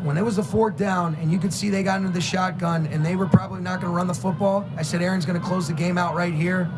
when it was a 4th down and you could see they got into the shotgun and they were probably not going to run the football, I said, Aaron's going to close the game out right here.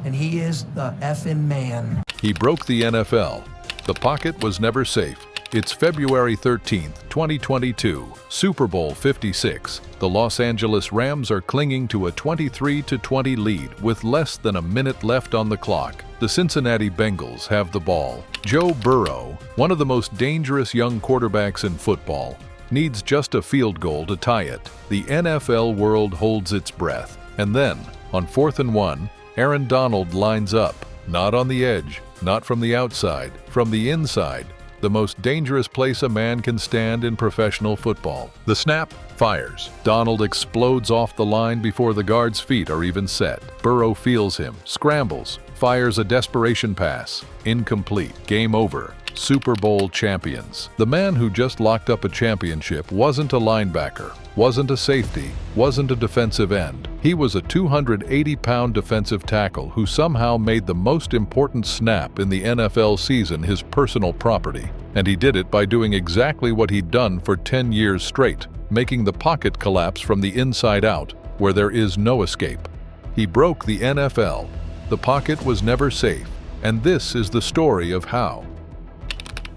And he is the effing man. He broke the NFL. The pocket was never safe. It's February 13th, 2022, Super Bowl 56. The Los Angeles Rams are clinging to a 23-20 lead with less than a minute left on the clock. The Cincinnati Bengals have the ball. Joe Burrow, one of the most dangerous young quarterbacks in football, needs just a field goal to tie it. The NFL world holds its breath. And then, on 4th and 1, Aaron Donald lines up. Not on the edge, not from the outside, from the inside. The most dangerous place a man can stand in professional football. The snap fires. Donald explodes off the line before the guard's feet are even set. Burrow feels him, scrambles, fires a desperation pass. Incomplete. Game over. Super Bowl champions. The man who just locked up a championship wasn't a linebacker, wasn't a safety, wasn't a defensive end. He was a 280-pound defensive tackle who somehow made the most important snap in the NFL season his personal property. And he did it by doing exactly what he'd done for 10 years straight, making the pocket collapse from the inside out, where there is no escape. He broke the NFL. The pocket was never safe, and this is the story of how.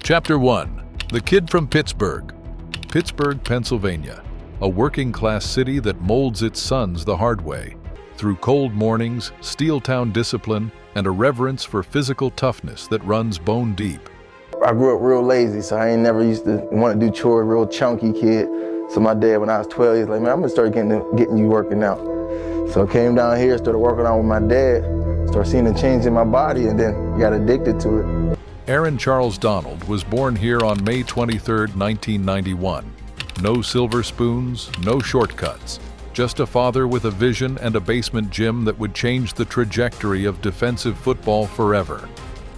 Chapter 1. The Kid from Pittsburgh. Pittsburgh, Pennsylvania, a working-class city that molds its sons the hard way. Through cold mornings, steel-town discipline, and a reverence for physical toughness that runs bone deep. I grew up real lazy, so I ain't never used to want to do chores, real chunky kid. So my dad, when I was 12, he was like, man, I'm gonna start getting you working out. So I came down here, started working out with my dad, started seeing a change in my body, and then got addicted to it. Aaron Charles Donald was born here on May 23, 1991. No silver spoons, no shortcuts. Just a father with a vision and a basement gym that would change the trajectory of defensive football forever.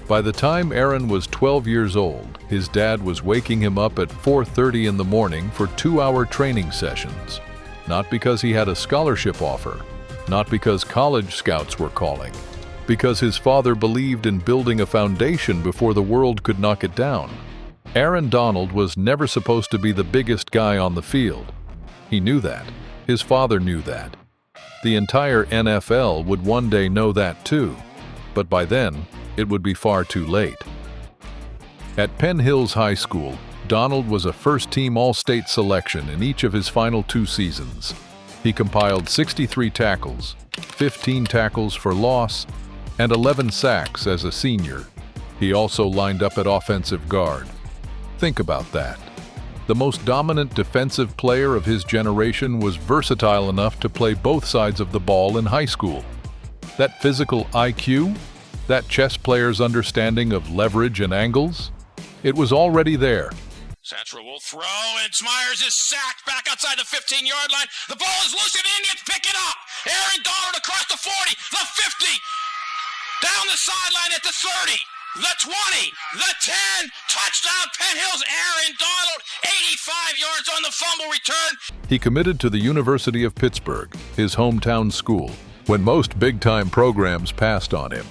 By the time Aaron was 12 years old, his dad was waking him up at 4:30 in the morning for 2-hour training sessions. Not because he had a scholarship offer, not because college scouts were calling, because his father believed in building a foundation before the world could knock it down. Aaron Donald was never supposed to be the biggest guy on the field. He knew that. His father knew that. The entire NFL would one day know that too, but by then, it would be far too late. At Penn Hills High School, Donald was a first-team All-State selection in each of his final 2 seasons. He compiled 63 tackles, 15 tackles for loss, and 11 sacks as a senior. He also lined up at offensive guard. Think about that. The most dominant defensive player of his generation was versatile enough to play both sides of the ball in high school. That physical IQ? That chess player's understanding of leverage and angles? It was already there. Satchel will throw, and Myers is sacked back outside the 15-yard line. The ball is loose, and Indians pick it up. Aaron Donald across the 40, the 50, down the sideline at the 30, the 20, the 10, touchdown Penn Hills. Aaron Donald, 85 yards on the fumble return. He committed to the University of Pittsburgh, his hometown school, when most big-time programs passed on him.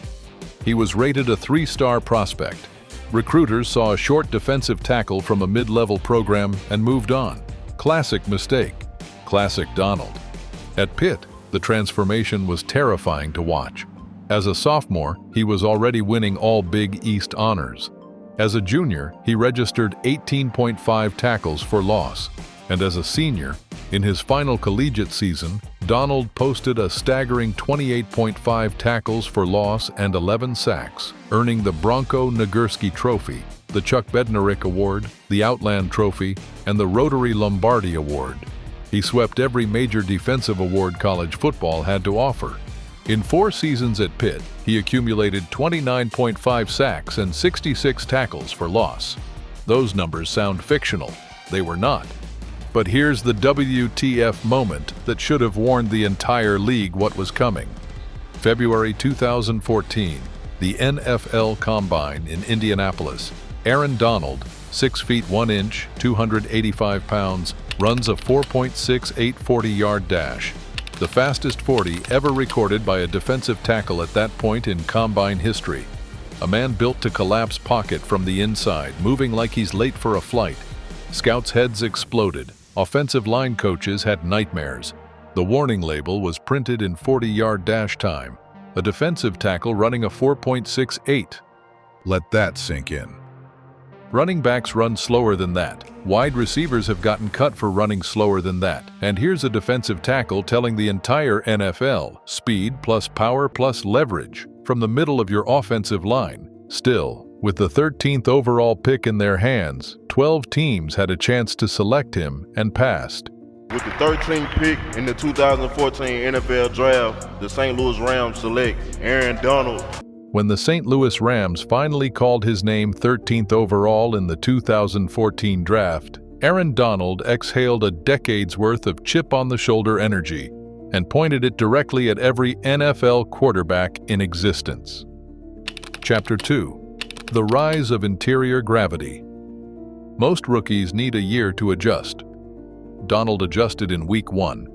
He was rated a 3-star prospect. Recruiters saw a short defensive tackle from a mid-level program and moved on. Classic mistake. Classic Donald. At Pitt, the transformation was terrifying to watch. As a sophomore, he was already winning all Big East honors. As a junior, he registered 18.5 tackles for loss. And as a senior, in his final collegiate season, Donald posted a staggering 28.5 tackles for loss and 11 sacks, earning the Bronco Nagurski Trophy, the Chuck Bednarik Award, the Outland Trophy, and the Rotary Lombardi Award. He swept every major defensive award college football had to offer. In 4 seasons at Pitt, he accumulated 29.5 sacks and 66 tackles for loss. Those numbers sound fictional. They were not. But here's the WTF moment that should have warned the entire league what was coming. February 2014, the NFL Combine in Indianapolis. Aaron Donald, 6 feet 1 inch, 285 pounds, runs a 4.68 40-yard dash. The fastest 40 ever recorded by a defensive tackle at that point in Combine history. A man built to collapse pocket from the inside, moving like he's late for a flight. Scouts' heads exploded. Offensive line coaches had nightmares. The warning label was printed in 40-yard dash time. A defensive tackle running a 4.68. Let that sink in. Running backs run slower than that. Wide receivers have gotten cut for running slower than that. And here's a defensive tackle telling the entire NFL, speed plus power plus leverage, from the middle of your offensive line. Still, with the 13th overall pick in their hands, 12 teams had a chance to select him and passed. With the 13th pick in the 2014 NFL Draft, the St. Louis Rams select Aaron Donald. When the St. Louis Rams finally called his name 13th overall in the 2014 draft, Aaron Donald exhaled a decade's worth of chip-on-the-shoulder energy and pointed it directly at every NFL quarterback in existence. Chapter 2. The Rise of Interior Gravity. Most rookies need a year to adjust. Donald adjusted in Week 1.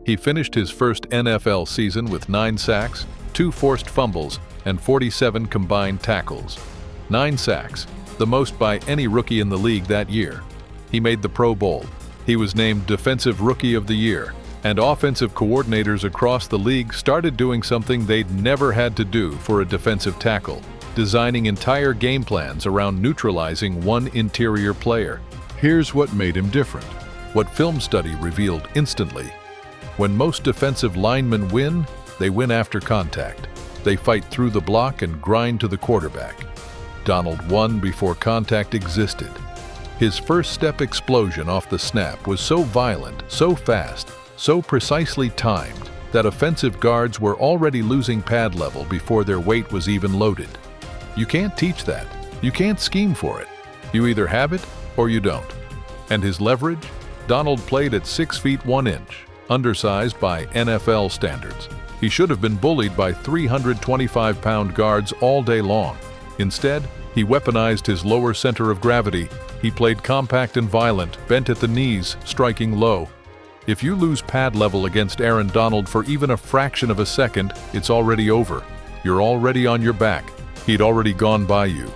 He finished his first NFL season with 9 sacks, 2 forced fumbles, and 47 combined tackles. 9 sacks, the most by any rookie in the league that year. He made the Pro Bowl. He was named Defensive Rookie of the Year, and offensive coordinators across the league started doing something they'd never had to do for a defensive tackle, designing entire game plans around neutralizing one interior player. Here's what made him different. What film study revealed instantly. When most defensive linemen win, they win after contact. They fight through the block and grind to the quarterback. Donald won before contact existed. His first step explosion off the snap was so violent, so fast, so precisely timed that offensive guards were already losing pad level before their weight was even loaded. You can't teach that. You can't scheme for it. You either have it or you don't. And his leverage? Donald played at 6 feet 1 inch, undersized by NFL standards. He should have been bullied by 325-pound guards all day long. Instead, he weaponized his lower center of gravity. He played compact and violent, bent at the knees, striking low. If you lose pad level against Aaron Donald for even a fraction of a second, it's already over. You're already on your back. He'd already gone by you.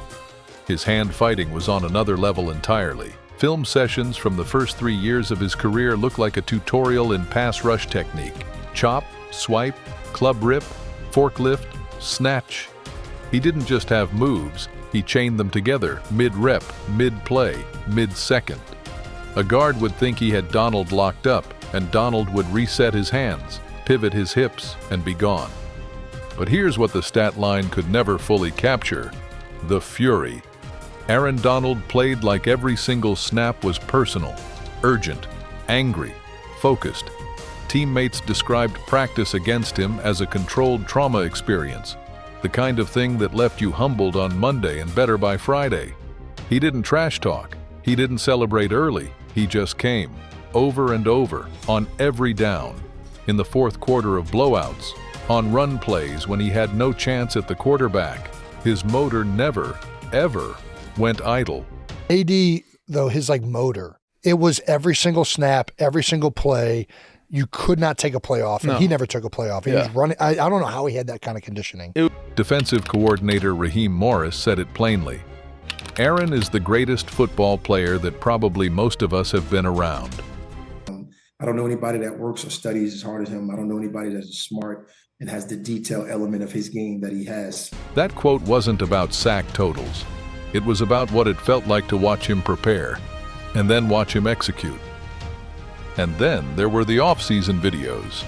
His hand fighting was on another level entirely. Film sessions from the first 3 years of his career look like a tutorial in pass rush technique. Chop, swipe, club rip, forklift, snatch. He didn't just have moves, he chained them together mid-rep, mid-play, mid-second. A guard would think he had Donald locked up, and Donald would reset his hands, pivot his hips, and be gone. But here's what the stat line could never fully capture: the fury. Aaron Donald played like every single snap was personal, urgent, angry, focused. Teammates described practice against him as a controlled trauma experience, the kind of thing that left you humbled on Monday and better by Friday. He didn't trash talk. He didn't celebrate early. He just came, over and over, on every down, in the fourth quarter of blowouts, on run plays when he had no chance at the quarterback. His motor never, ever went idle. AD, though, his motor, it was every single snap, every single play. You could not take a play off, and he never took a play off. He was running. I don't know how he had that kind of conditioning. Defensive coordinator Raheem Morris said it plainly. Aaron is the greatest football player that probably most of us have been around. I don't know anybody that works or studies as hard as him. I don't know anybody that's smart and has the detail element of his game that he has. That quote wasn't about sack totals. It was about what it felt like to watch him prepare, and then watch him execute. And then there were the off-season videos.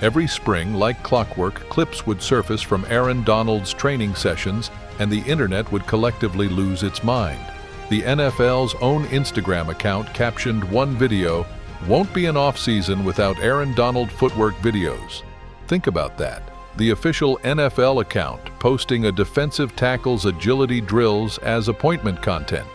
Every spring, like clockwork, clips would surface from Aaron Donald's training sessions, and the internet would collectively lose its mind. The NFL's own Instagram account captioned one video, "Won't be an off-season without Aaron Donald footwork videos." Think about that. The official NFL account posting a defensive tackle's agility drills as appointment content.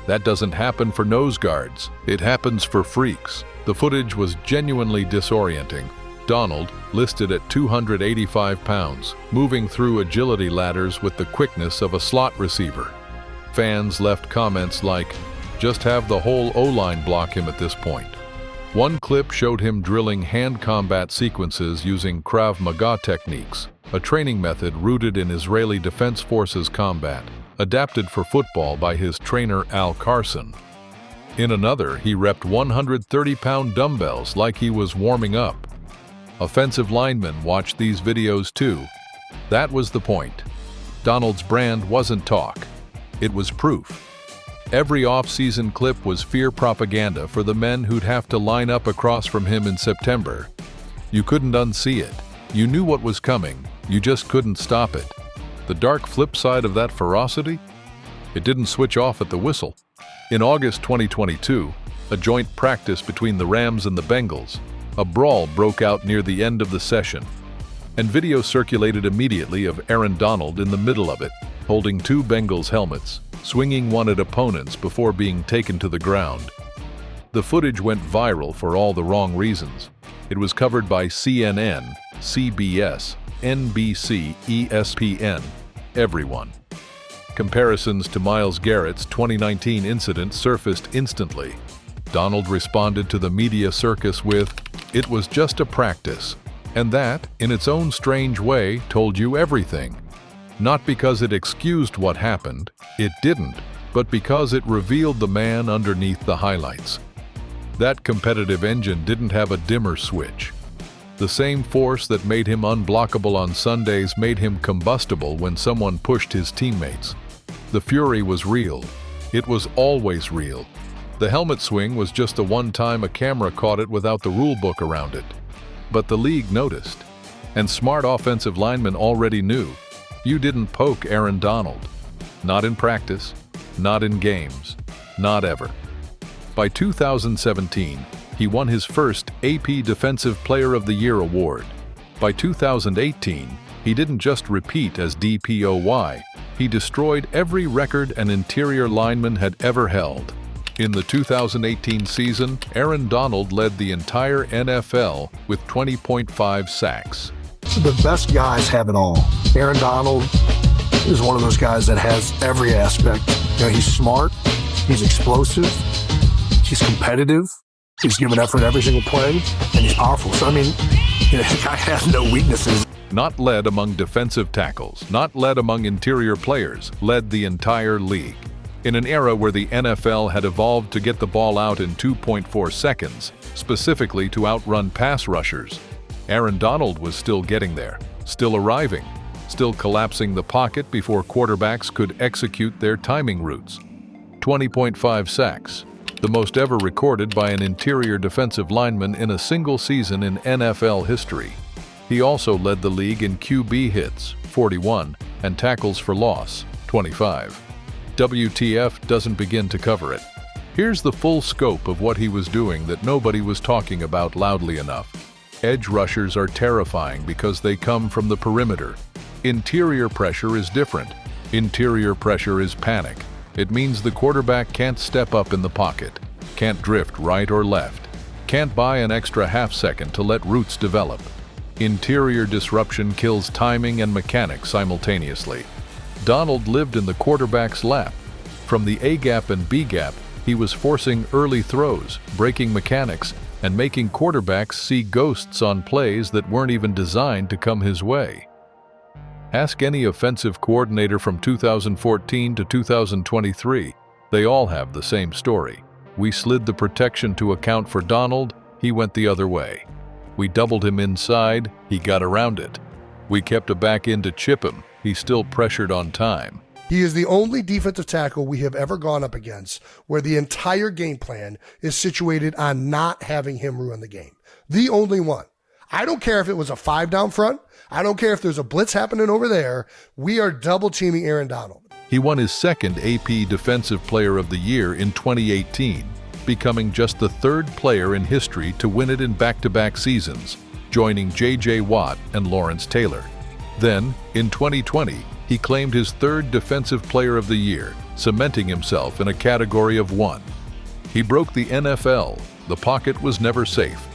That doesn't happen for nose guards. It happens for freaks. The footage was genuinely disorienting. Donald, listed at 285 pounds, moving through agility ladders with the quickness of a slot receiver. Fans left comments like, "Just have the whole O-line block him at this point." One clip showed him drilling hand combat sequences using Krav Maga techniques, a training method rooted in Israeli Defense Forces combat, adapted for football by his trainer Al Carson. In another, he repped 130-pound dumbbells like he was warming up. Offensive linemen watched these videos too. That was the point. Donald's brand wasn't talk. It was proof. Every off-season clip was fear propaganda for the men who'd have to line up across from him in September. You couldn't unsee it. You knew what was coming. You just couldn't stop it. The dark flip side of that ferocity? It didn't switch off at the whistle. In August 2022, a joint practice between the Rams and the Bengals, a brawl broke out near the end of the session, and video circulated immediately of Aaron Donald in the middle of it, holding two Bengals helmets, swinging one at opponents before being taken to the ground. The footage went viral for all the wrong reasons. It was covered by CNN, CBS, NBC, ESPN, everyone. Comparisons to Myles Garrett's 2019 incident surfaced instantly. Donald responded to the media circus with, "It was just a practice." And that, in its own strange way, told you everything. Not because it excused what happened, it didn't, but because it revealed the man underneath the highlights. That competitive engine didn't have a dimmer switch. The same force that made him unblockable on Sundays made him combustible when someone pushed his teammates. The fury was real. It was always real. The helmet swing was just the one time a camera caught it without the rule book around it. But the league noticed, and smart offensive linemen already knew. You didn't poke Aaron Donald. Not in practice, not in games, not ever. By 2017, he won his first AP Defensive Player of the Year award. By 2018, he didn't just repeat as DPOY, he destroyed every record an interior lineman had ever held. In the 2018 season, Aaron Donald led the entire NFL with 20.5 sacks. The best guys have it all. Aaron Donald is one of those guys that has every aspect. You know, he's smart, he's explosive, he's competitive, he's giving effort every single play, and he's powerful. So, I mean, you know, the guy has no weaknesses. Not led among defensive tackles, not led among interior players, led the entire league. In an era where the NFL had evolved to get the ball out in 2.4 seconds, specifically to outrun pass rushers, Aaron Donald was still getting there, still arriving, still collapsing the pocket before quarterbacks could execute their timing routes. 20.5 sacks, the most ever recorded by an interior defensive lineman in a single season in NFL history. He also led the league in QB hits, 41, and tackles for loss, 25. WTF doesn't begin to cover it. Here's the full scope of what he was doing that nobody was talking about loudly enough. Edge rushers are terrifying because they come from the perimeter. Interior pressure is different. Interior pressure is panic. It means the quarterback can't step up in the pocket, can't drift right or left, can't buy an extra half second to let routes develop. Interior disruption kills timing and mechanics simultaneously. Donald lived in the quarterback's lap. From the A-gap and B-gap, he was forcing early throws, breaking mechanics, and making quarterbacks see ghosts on plays that weren't even designed to come his way. Ask any offensive coordinator from 2014 to 2023. They all have the same story. We slid the protection to account for Donald, he went the other way. We doubled him inside, he got around it. We kept a back in to chip him, he still pressured on time. He is the only defensive tackle we have ever gone up against where the entire game plan is situated on not having him ruin the game. The only one. I don't care if it was a 5 down front. I don't care if there's a blitz happening over there. We are double teaming Aaron Donald. He won his second AP Defensive Player of the Year in 2018, becoming just the third player in history to win it in back-to-back seasons, joining J.J. Watt and Lawrence Taylor. Then, in 2020, he claimed his third Defensive Player of the Year, cementing himself in a category of one. He broke the NFL. The pocket was never safe.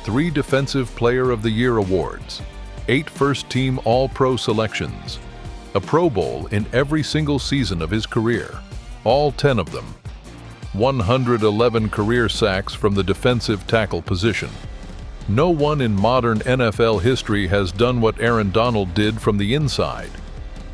3 Defensive Player of the Year awards, 8 first-team All-Pro selections, a Pro Bowl in every single season of his career, all 10 of them, 111 career sacks from the defensive tackle position. No one in modern NFL history has done what Aaron Donald did from the inside,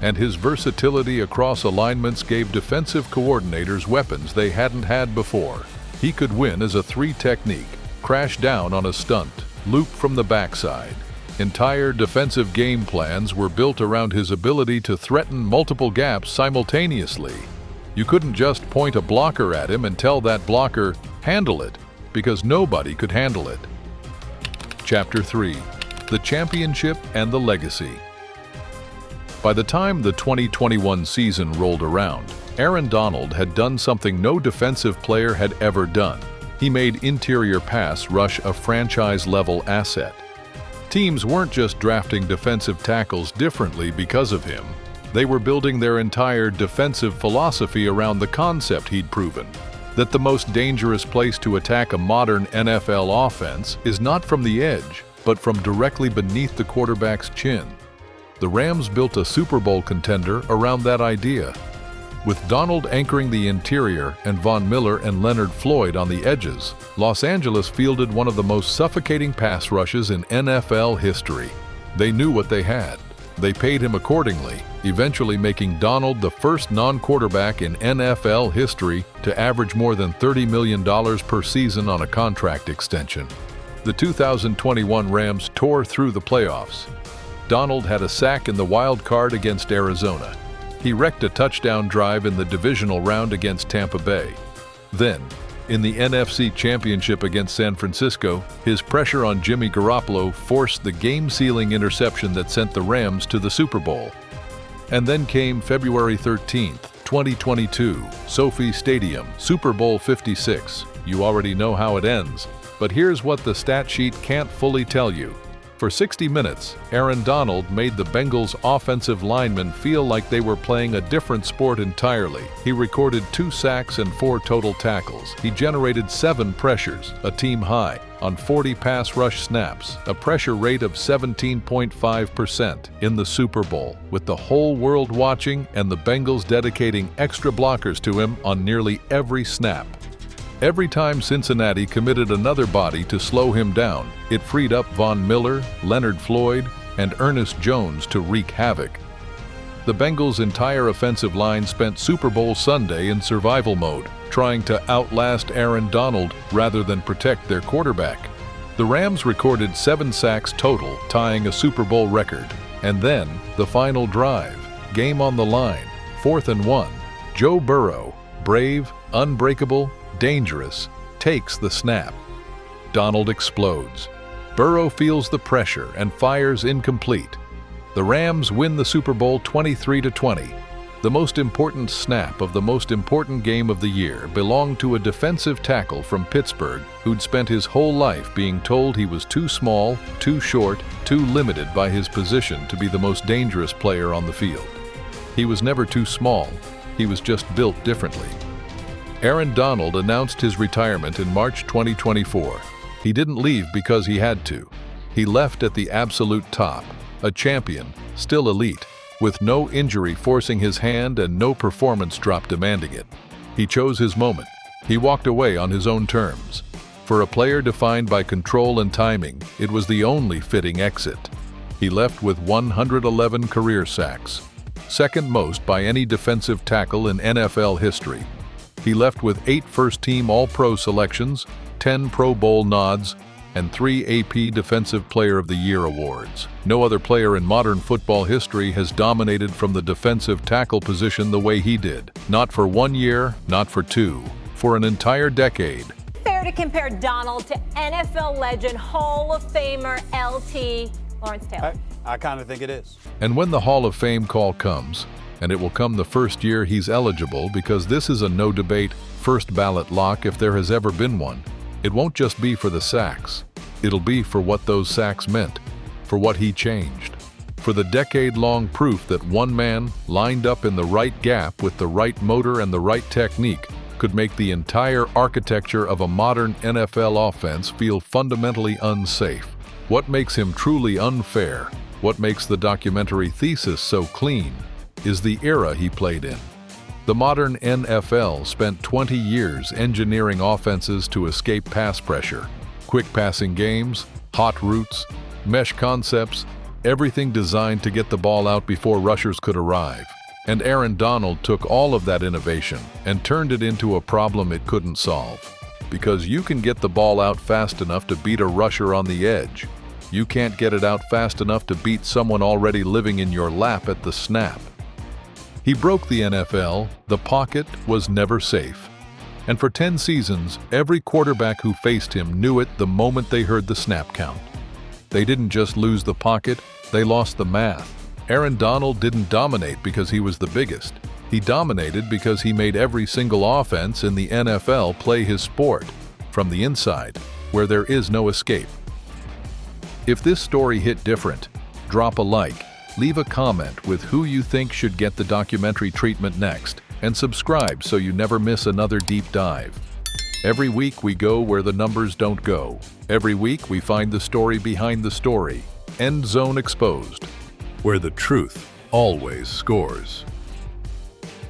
and his versatility across alignments gave defensive coordinators weapons they hadn't had before. He could win as a 3 technique, crash down on a stunt, loop from the backside. Entire defensive game plans were built around his ability to threaten multiple gaps simultaneously. You couldn't just point a blocker at him and tell that blocker, handle it, because nobody could handle it. Chapter 3: The Championship and the Legacy. By the time the 2021 season rolled around, Aaron Donald had done something no defensive player had ever done. He made interior pass rush a franchise-level asset. Teams weren't just drafting defensive tackles differently because of him. They were building their entire defensive philosophy around the concept he'd proven, that the most dangerous place to attack a modern NFL offense is not from the edge, but from directly beneath the quarterback's chin. The Rams built a Super Bowl contender around that idea. With Donald anchoring the interior and Von Miller and Leonard Floyd on the edges, Los Angeles fielded one of the most suffocating pass rushes in NFL history. They knew what they had. They paid him accordingly, eventually making Donald the first non-quarterback in NFL history to average more than $30 million per season on a contract extension. The 2021 Rams tore through the playoffs. Donald had a sack in the wild card against Arizona. He wrecked a touchdown drive in the divisional round against Tampa Bay. Then, in the NFC Championship against San Francisco, his pressure on Jimmy Garoppolo forced the game-sealing interception that sent the Rams to the Super Bowl. And then came February 13th, 2022, SoFi Stadium, Super Bowl 56. You already know how it ends, but here's what the stat sheet can't fully tell you. For 60 minutes, Aaron Donald made the Bengals' offensive linemen feel like they were playing a different sport entirely. He recorded 2 sacks and 4 total tackles. He generated 7 pressures, a team high, on 40 pass rush snaps, a pressure rate of 17.5% in the Super Bowl, with the whole world watching and the Bengals dedicating extra blockers to him on nearly every snap. Every time Cincinnati committed another body to slow him down, it freed up Von Miller, Leonard Floyd, and Ernest Jones to wreak havoc. The Bengals' entire offensive line spent Super Bowl Sunday in survival mode, trying to outlast Aaron Donald rather than protect their quarterback. The Rams recorded 7 sacks total, tying a Super Bowl record. And then, the final drive, game on the line, 4th and 1. Joe Burrow, brave, unbreakable, dangerous, takes the snap. Donald explodes. Burrow feels the pressure and fires incomplete. The Rams win the Super Bowl 23-20. The most important snap of the most important game of the year belonged to a defensive tackle from Pittsburgh who'd spent his whole life being told he was too small, too short, too limited by his position to be the most dangerous player on the field. He was never too small. He was just built differently. Aaron Donald announced his retirement in March 2024. He didn't leave because he had to. He left at the absolute top, a champion, still elite, with no injury forcing his hand and no performance drop demanding it. He chose his moment. He walked away on his own terms. For a player defined by control and timing, it was the only fitting exit. He left with 111 career sacks, second most by any defensive tackle in NFL history. He left with 8 first-team All-Pro selections, 10 Pro Bowl nods, and 3 AP Defensive Player of the Year awards. No other player in modern football history has dominated from the defensive tackle position the way he did. Not for 1 year, not for 2, for an entire decade. Fair to compare Donald to NFL legend, Hall of Famer LT Lawrence Taylor? I kind of think it is. And when the Hall of Fame call comes, and it will come the first year he's eligible because this is a no-debate, first-ballot lock if there has ever been one. It won't just be for the sacks. It'll be for what those sacks meant, for what he changed, for the decade-long proof that one man, lined up in the right gap with the right motor and the right technique, could make the entire architecture of a modern NFL offense feel fundamentally unsafe. What makes him truly unfair, what makes the documentary thesis so clean, is the era he played in. The modern NFL spent 20 years engineering offenses to escape pass pressure. Quick passing games, hot routes, mesh concepts, everything designed to get the ball out before rushers could arrive. And Aaron Donald took all of that innovation and turned it into a problem it couldn't solve. because you can get the ball out fast enough to beat a rusher on the edge. You can't get it out fast enough to beat someone already living in your lap at the snap. He broke the NFL. The pocket was never safe. And for 10 seasons, every quarterback who faced him knew it the moment they heard the snap count. They didn't just lose the pocket, they lost the math. Aaron Donald didn't dominate because he was the biggest. He dominated because he made every single offense in the NFL play his sport, from the inside, where there is no escape. If this story hit different, drop a like, leave a comment with who you think should get the documentary treatment next, and subscribe so you never miss another deep dive. Every week we go where the numbers don't go. Every week we find the story behind the story. End Zone Exposed, where the truth always scores.